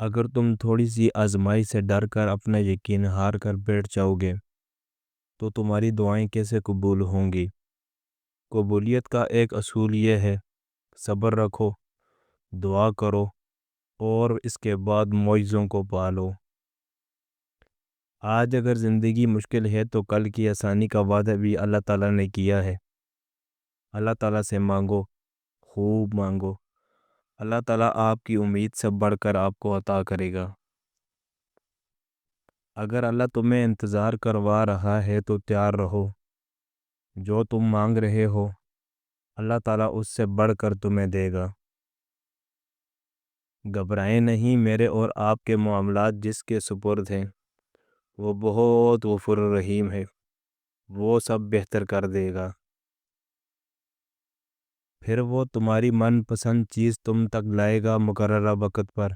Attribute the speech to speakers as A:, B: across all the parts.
A: اگر تم تھوڑی سی آزمائی سے ڈر کر اپنا یقین ہار کر بیٹھ جاؤ گے تو تمہاری دعائیں کیسے قبول ہوں گی؟ قبولیت کا ایک اصول یہ ہے: صبر رکھو، دعا کرو، اور اس کے بعد معجزوں کو پالو۔ آج اگر زندگی مشکل ہے تو کل کی آسانی کا وعدہ بھی اللہ تعالیٰ نے کیا ہے۔ اللہ تعالیٰ سے مانگو، خوب مانگو، اللہ تعالیٰ آپ کی امید سے بڑھ کر آپ کو عطا کرے گا۔ اگر اللہ تمہیں انتظار کروا رہا ہے تو تیار رہو۔ جو تم مانگ رہے ہو اللہ تعالیٰ اس سے بڑھ کر تمہیں دے گا۔ گھبرائیں نہیں، میرے اور آپ کے معاملات جس کے سپرد ہیں وہ بہت غفور الرحیم ہے، وہ سب بہتر کر دے گا۔ پھر وہ تمہاری من پسند چیز تم تک لائے گا مقررہ وقت پر،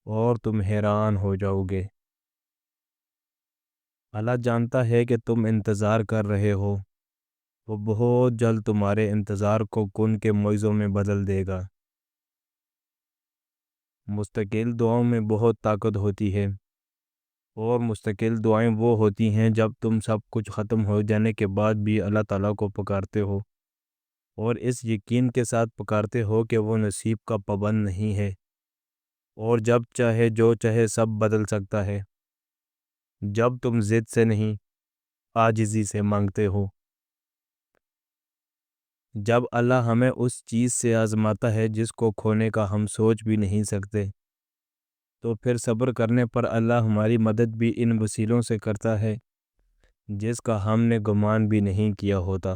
A: اور تم حیران ہو جاؤ گے۔ اللہ جانتا ہے کہ تم انتظار کر رہے ہو، وہ بہت جلد تمہارے انتظار کو کن کے معجزوں میں بدل دے گا۔ مستقل دعاؤں میں بہت طاقت ہوتی ہے، اور مستقل دعائیں وہ ہوتی ہیں جب تم سب کچھ ختم ہو جانے کے بعد بھی اللہ تعالیٰ کو پکارتے ہو، اور اس یقین کے ساتھ پکارتے ہو کہ وہ نصیب کا پابند نہیں ہے، اور جب چاہے جو چاہے سب بدل سکتا ہے۔ جب تم ضد سے نہیں، عاجزی سے مانگتے ہو۔ جب اللہ ہمیں اس چیز سے آزماتا ہے جس کو کھونے کا ہم سوچ بھی نہیں سکتے، تو پھر صبر کرنے پر اللہ ہماری مدد بھی ان وسیلوں سے کرتا ہے جس کا ہم نے گمان بھی نہیں کیا ہوتا۔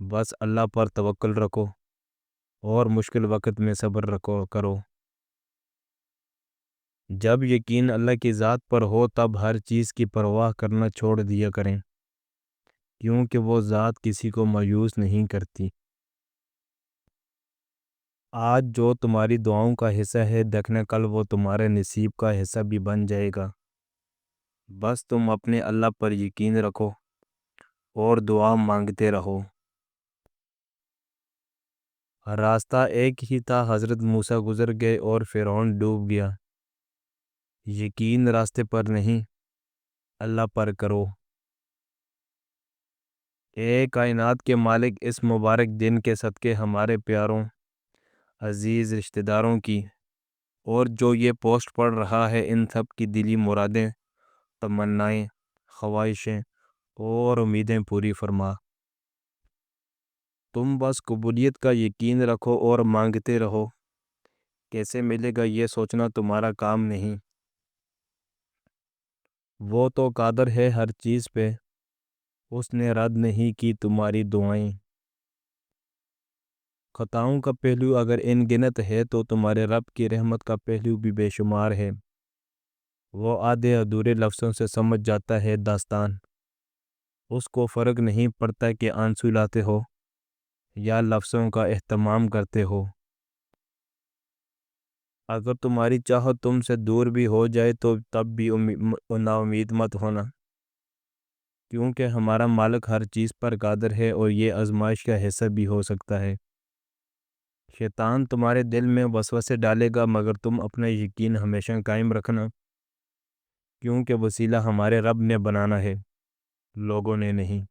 A: بس اللہ پر توکل رکھو اور مشکل وقت میں صبر کرو۔ جب یقین اللہ کی ذات پر ہو تب ہر چیز کی پرواہ کرنا چھوڑ دیا کریں، کیونکہ وہ ذات کسی کو مایوس نہیں کرتی۔ آج جو تمہاری دعاؤں کا حصہ ہے دیکھنا کل وہ تمہارے نصیب کا حصہ بھی بن جائے گا۔ بس تم اپنے اللہ پر یقین رکھو اور دعا مانگتے رہو۔ راستہ ایک ہی تھا، حضرت موسیٰ گزر گئے اور فرعون ڈوب گیا۔ یقین راستے پر نہیں، اللہ پر کرو۔ اے کائنات کے مالک، اس مبارک دن کے صدقے ہمارے پیاروں عزیز رشتہ داروں کی اور جو یہ پوسٹ پڑھ رہا ہے ان سب کی دلی مرادیں، تمنائیں، خواہشیں اور امیدیں پوری فرما۔ تم بس قبولیت کا یقین رکھو اور مانگتے رہو۔ کیسے ملے گا یہ سوچنا تمہارا کام نہیں، وہ تو قادر ہے ہر چیز پہ، اس نے رد نہیں کی تمہاری دعائیں۔ خطاؤں کا پہلو اگر ان گنت ہے تو تمہارے رب کی رحمت کا پہلو بھی بے شمار ہے۔ وہ آدھے ادھورے لفظوں سے سمجھ جاتا ہے داستان، اس کو فرق نہیں پڑتا کہ آنسو لاتے ہو یا لفظوں کا اہتمام کرتے ہو۔ اگر تمہاری چاہت تم سے دور بھی ہو جائے تو تب بھی نا امید مت ہونا، کیونکہ ہمارا مالک ہر چیز پر قادر ہے اور یہ آزمائش کا حصہ بھی ہو سکتا ہے۔ شیطان تمہارے دل میں وسوسے ڈالے گا، مگر تم اپنا یقین ہمیشہ قائم رکھنا، کیونکہ وسیلہ ہمارے رب نے بنانا ہے، لوگوں نے نہیں۔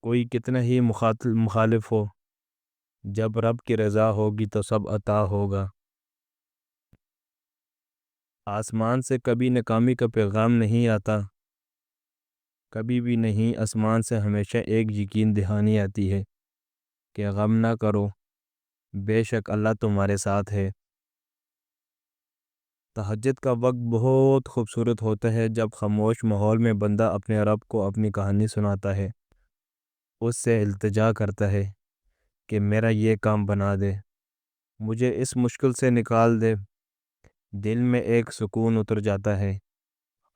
A: کوئی کتنا ہی مخالف ہو، جب رب کی رضا ہوگی تو سب عطا ہوگا۔ آسمان سے کبھی ناکامی کا پیغام نہیں آتا، کبھی بھی نہیں۔ آسمان سے ہمیشہ ایک یقین دہانی آتی ہے کہ غم نہ کرو، بے شک اللہ تمہارے ساتھ ہے۔ تہجد کا وقت بہت خوبصورت ہوتا ہے جب خاموش ماحول میں بندہ اپنے رب کو اپنی کہانی سناتا ہے، اس سے التجا کرتا ہے کہ میرا یہ کام بنا دے، مجھے اس مشکل سے نکال دے۔ دل میں ایک سکون اتر جاتا ہے۔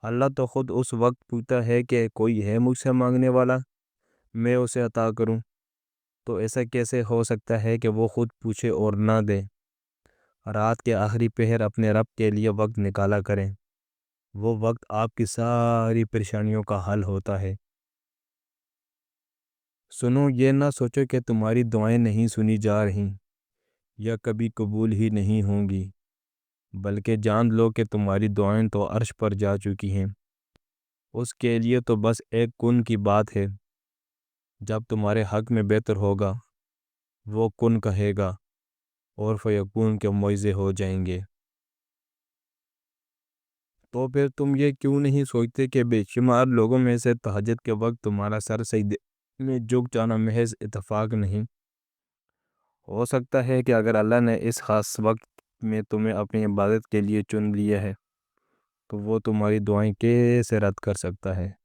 A: اللہ تو خود اس وقت پوچھتا ہے کہ کوئی ہے مجھ سے مانگنے والا، میں اسے عطا کروں۔ تو ایسا کیسے ہو سکتا ہے کہ وہ خود پوچھے اور نہ دے؟ رات کے آخری پہر اپنے رب کے لیے وقت نکالا کریں، وہ وقت آپ کی ساری پریشانیوں کا حل ہوتا ہے۔ سنو، یہ نہ سوچو کہ تمہاری دعائیں نہیں سنی جا رہی یا کبھی قبول ہی نہیں ہوں گی۔ بلکہ جان لو کہ تمہاری دعائیں تو عرش پر جا چکی ہیں۔ اس کے لیے تو بس ایک کن کی بات ہے، جب تمہارے حق میں بہتر ہوگا وہ کن کہے گا اور فیکون کے معجزے ہو جائیں گے۔ تو پھر تم یہ کیوں نہیں سوچتے کہ بے شمار لوگوں میں سے تہجد کے وقت تمہارا سر سجدے میں جھک جانا محض اتفاق نہیں؟ ہو سکتا ہے کہ اگر اللہ نے اس خاص وقت میں تمہیں اپنی عبادت کے لیے چن لیا ہے تو وہ تمہاری دعائیں کیسے رد کر سکتا ہے؟